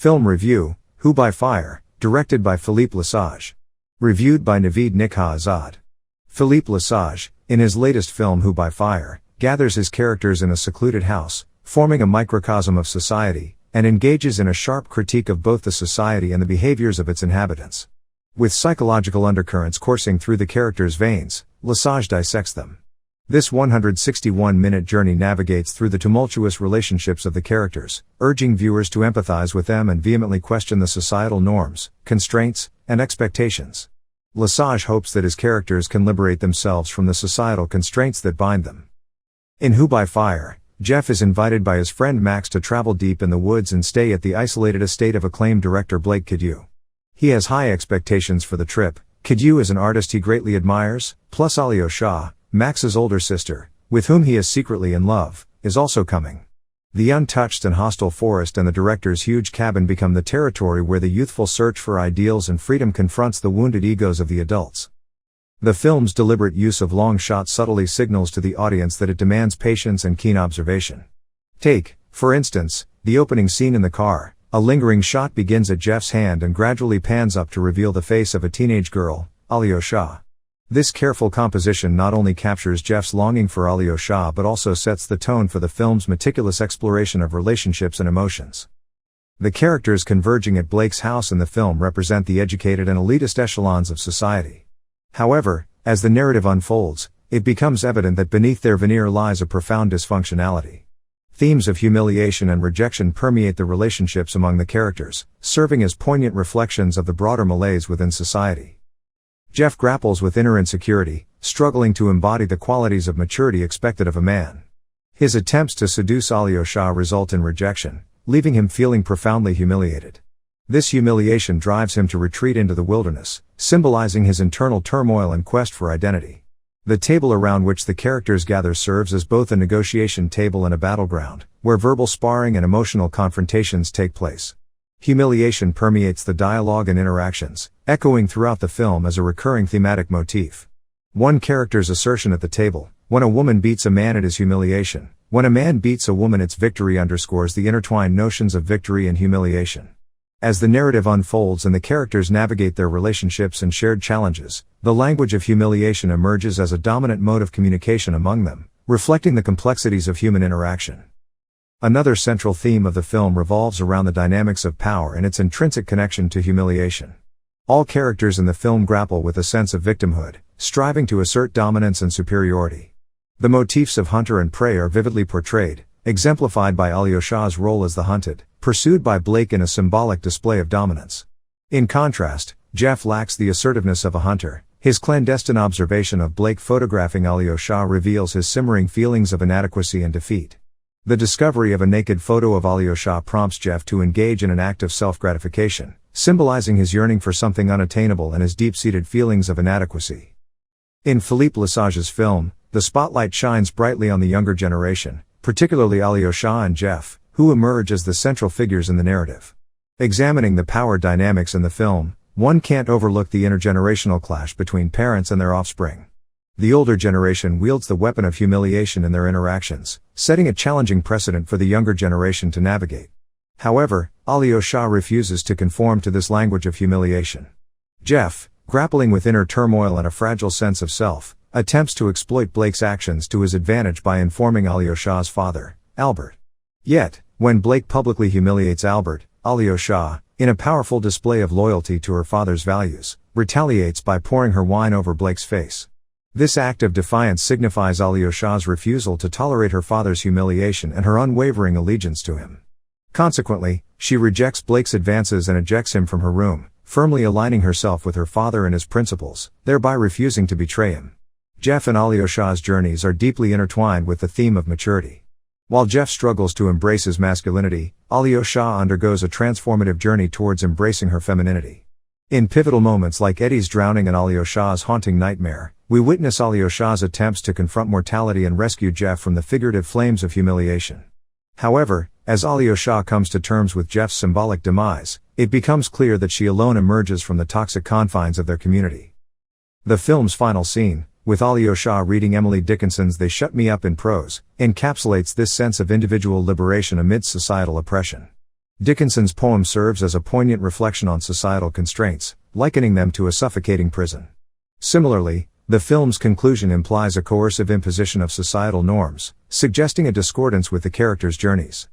Film review, Who by Fire, directed by Philippe Lesage. Reviewed by Navid Nikkhah Azad. Philippe Lesage, in his latest film Who by Fire, gathers his characters in a secluded house, forming a microcosm of society, and engages in a sharp critique of both the society and the behaviors of its inhabitants. With psychological undercurrents coursing through the characters' veins, Lesage dissects them. This 161-minute journey navigates through the tumultuous relationships of the characters, urging viewers to empathize with them and vehemently question the societal norms, constraints, and expectations. Lesage hopes that his characters can liberate themselves from the societal constraints that bind them. In Who by Fire, Jeff is invited by his friend Max to travel deep in the woods and stay at the isolated estate of acclaimed director Blake Kideu. He has high expectations for the trip. Kideu is an artist he greatly admires, plus Alio Shah, Max's older sister, with whom he is secretly in love, is also coming. The untouched and hostile forest and the director's huge cabin become the territory where the youthful search for ideals and freedom confronts the wounded egos of the adults. The film's deliberate use of long shots subtly signals to the audience that it demands patience and keen observation. Take, for instance, the opening scene in the car. A lingering shot begins at Jeff's hand and gradually pans up to reveal the face of a teenage girl, Alio Shah. This careful composition not only captures Jeff's longing for Alio Shah but also sets the tone for the film's meticulous exploration of relationships and emotions. The characters converging at Blake's house in the film represent the educated and elitist echelons of society. However, as the narrative unfolds, it becomes evident that beneath their veneer lies a profound dysfunctionality. Themes of humiliation and rejection permeate the relationships among the characters, serving as poignant reflections of the broader malaise within society. Jeff grapples with inner insecurity, struggling to embody the qualities of maturity expected of a man. His attempts to seduce Alio Shah result in rejection, leaving him feeling profoundly humiliated. This humiliation drives him to retreat into the wilderness, symbolizing his internal turmoil and quest for identity. The table around which the characters gather serves as both a negotiation table and a battleground, where verbal sparring and emotional confrontations take place. Humiliation permeates the dialogue and interactions, echoing throughout the film as a recurring thematic motif. One character's assertion at the table, "When a woman beats a man it is humiliation. When a man beats a woman it's victory," underscores the intertwined notions of victory and humiliation. As the narrative unfolds and the characters navigate their relationships and shared challenges, the language of humiliation emerges as a dominant mode of communication among them, reflecting the complexities of human interaction. Another central theme of the film revolves around the dynamics of power and its intrinsic connection to humiliation. All characters in the film grapple with a sense of victimhood, striving to assert dominance and superiority. The motifs of hunter and prey are vividly portrayed, exemplified by Alio Shah's role as the hunted, pursued by Blake in a symbolic display of dominance. In contrast, Jeff lacks the assertiveness of a hunter. His clandestine observation of Blake photographing Alio Shah reveals his simmering feelings of inadequacy and defeat. The discovery of a naked photo of Alio Shah prompts Jeff to engage in an act of self-gratification, symbolizing his yearning for something unattainable and his deep-seated feelings of inadequacy. In Philippe Lesage's film, the spotlight shines brightly on the younger generation, particularly Alio Shah and Jeff, who emerge as the central figures in the narrative. Examining the power dynamics in the film, one can't overlook the intergenerational clash between parents and their offspring. The older generation wields the weapon of humiliation in their interactions, setting a challenging precedent for the younger generation to navigate. However, Alio Shah refuses to conform to this language of humiliation. Jeff, grappling with inner turmoil and a fragile sense of self, attempts to exploit Blake's actions to his advantage by informing Alio Shah's father, Albert. Yet, when Blake publicly humiliates Albert, Alio Shah, in a powerful display of loyalty to her father's values, retaliates by pouring her wine over Blake's face. This act of defiance signifies Alio Shah's refusal to tolerate her father's humiliation and her unwavering allegiance to him. Consequently, she rejects Blake's advances and ejects him from her room, firmly aligning herself with her father and his principles, thereby refusing to betray him. Jeff and Alio Shah's journeys are deeply intertwined with the theme of maturity. While Jeff struggles to embrace his masculinity, Alio Shah undergoes a transformative journey towards embracing her femininity. In pivotal moments like Eddie's drowning and Alio Shah's haunting nightmare, we witness Alio Shah's attempts to confront mortality and rescue Jeff from the figurative flames of humiliation. However, as Alio Shah comes to terms with Jeff's symbolic demise, it becomes clear that she alone emerges from the toxic confines of their community. The film's final scene, with Alio Shah reading Emily Dickinson's "They Shut Me Up" in prose, encapsulates this sense of individual liberation amidst societal oppression. Dickinson's poem serves as a poignant reflection on societal constraints, likening them to a suffocating prison. Similarly, the film's conclusion implies a coercive imposition of societal norms, suggesting a discordance with the characters' journeys.